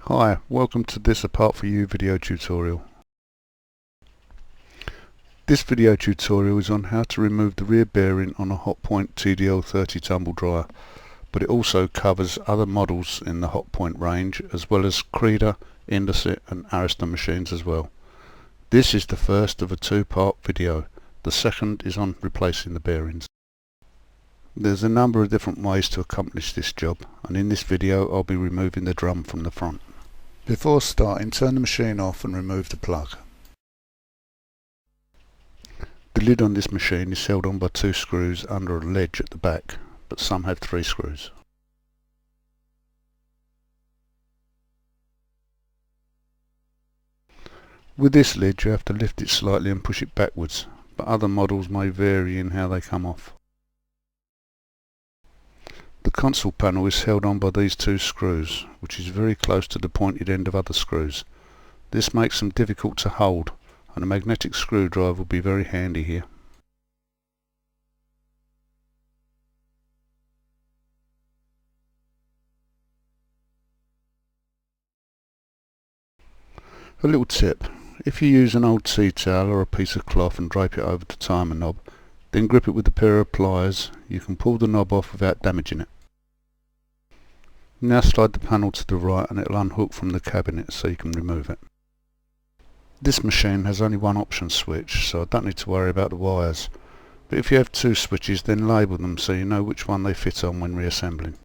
Hi, welcome to this Apart For You video tutorial. This video tutorial is on how to remove the rear bearing on a Hotpoint TDL30 tumble dryer, but it also covers other models in the Hotpoint range as well as Creda, Indesit and Arista machines as well. This is the first of a two-part video. The second is on replacing the bearings. There's a number of different ways to accomplish this job, and in this video I'll be removing the drum from the front. Before starting, turn the machine off and remove the plug. The lid on this machine is held on by two screws under a ledge at the back, but some have three screws. With this lid you have to lift it slightly and push it backwards, but other models may vary in how they come off. The console panel is held on by these two screws, which is very close to the pointed end of other screws. This makes them difficult to hold, and a magnetic screwdriver will be very handy here. A little tip: if you use an old tea towel or a piece of cloth and drape it over the timer knob, then grip it with a pair of pliers, you can pull the knob off without damaging it. Now slide the panel to the right and it will unhook from the cabinet so you can remove it. This machine has only one option switch, so I don't need to worry about the wires, but if you have two switches then label them so you know which one they fit on when reassembling.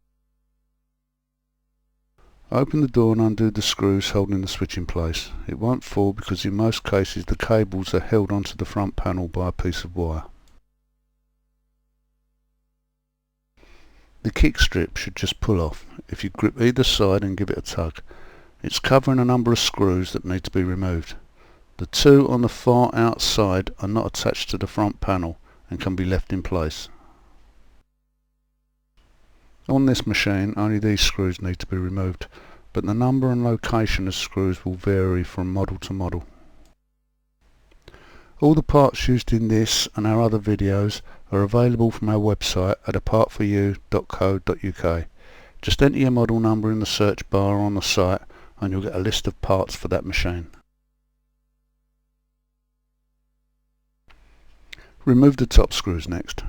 Open the door and undo the screws holding the switch in place. It won't fall because in most cases the cables are held onto the front panel by a piece of wire. The kick strip should just pull off if you grip either side and give it a tug. It's covering a number of screws that need to be removed. The two on the far outside are not attached to the front panel and can be left in place. On this machine only these screws need to be removed, but the number and location of screws will vary from model to model. All the parts used in this and our other videos are available from our website at apartforyou.co.uk. Just enter your model number in the search bar on the site and you'll get a list of parts for that machine. Remove the top screws next.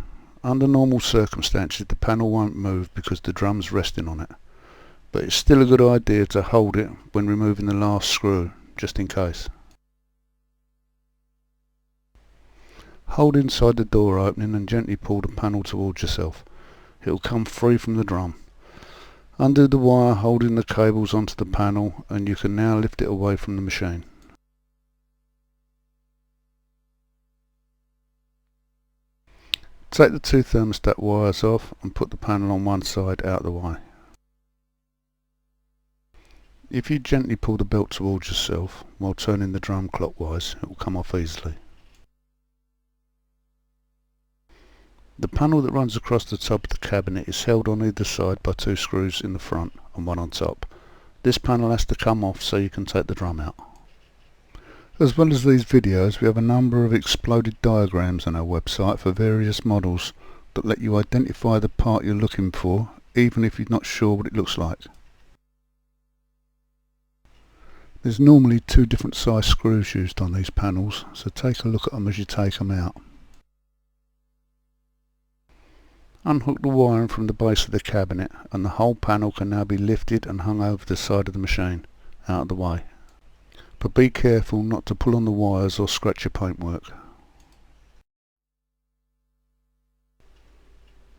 Under normal circumstances the panel won't move because the drum's resting on it, but it's still a good idea to hold it when removing the last screw, just in case. Hold inside the door opening and gently pull the panel towards yourself. It will come free from the drum. Undo the wire holding the cables onto the panel and you can now lift it away from the machine. Take the two thermostat wires off and put the panel on one side out of the way. If you gently pull the belt towards yourself while turning the drum clockwise, it will come off easily. The panel that runs across the top of the cabinet is held on either side by two screws in the front and one on top. This panel has to come off so you can take the drum out. As well as these videos, we have a number of exploded diagrams on our website for various models that let you identify the part you're looking for, even if you're not sure what it looks like. There's normally two different size screws used on these panels, so take a look at them as you take them out. Unhook the wiring from the base of the cabinet and the whole panel can now be lifted and hung over the side of the machine, out of the way. But be careful not to pull on the wires or scratch your paintwork.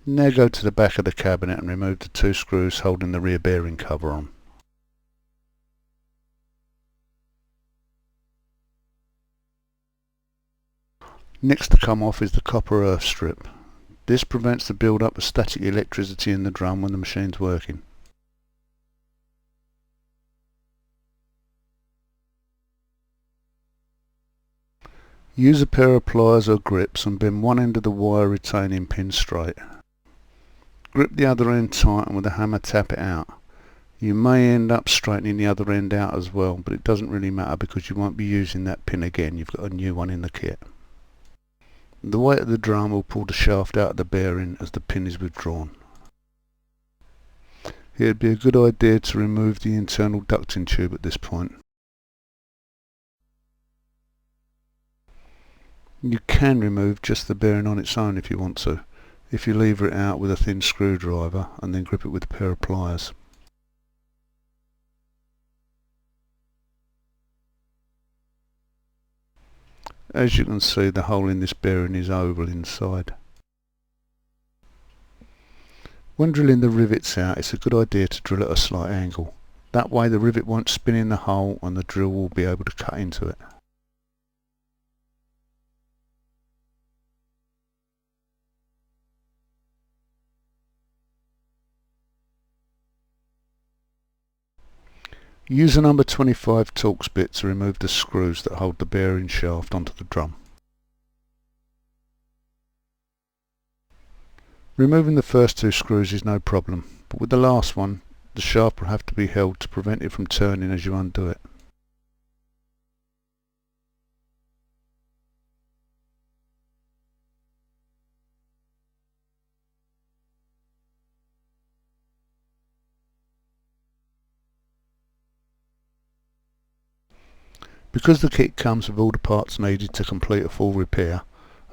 Now go to the back of the cabinet and remove the two screws holding the rear bearing cover on. Next to come off is the copper earth strip. This prevents the build-up of static electricity in the drum when the machine's working. Use a pair of pliers or grips and bend one end of the wire retaining pin straight. Grip the other end tight and with a hammer tap it out. You may end up straightening the other end out as well, but it doesn't really matter because you won't be using that pin again, you've got a new one in the kit. The weight of the drum will pull the shaft out of the bearing as the pin is withdrawn. It would be a good idea to remove the internal ducting tube at this point. You can remove just the bearing on its own if you want to, if you lever it out with a thin screwdriver and then grip it with a pair of pliers. As you can see, the hole in this bearing is oval inside. When drilling the rivets out, it's a good idea to drill at a slight angle. That way the rivet won't spin in the hole and the drill will be able to cut into it. Use a number 25 Torx bit to remove the screws that hold the bearing shaft onto the drum. Removing the first two screws is no problem, but with the last one, the shaft will have to be held to prevent it from turning as you undo it. Because the kit comes with all the parts needed to complete a full repair,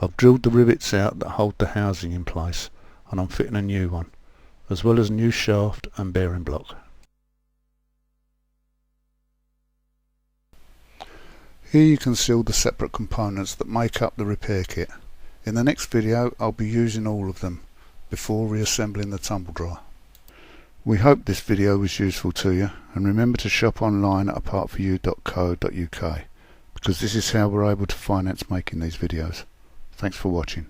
I've drilled the rivets out that hold the housing in place, and I'm fitting a new one, as well as a new shaft and bearing block. Here you can see all the separate components that make up the repair kit. In the next video I'll be using all of them before reassembling the tumble dryer. We hope this video was useful to you, and remember to shop online at apartforyou.co.uk, because this is how we're able to finance making these videos. Thanks for watching.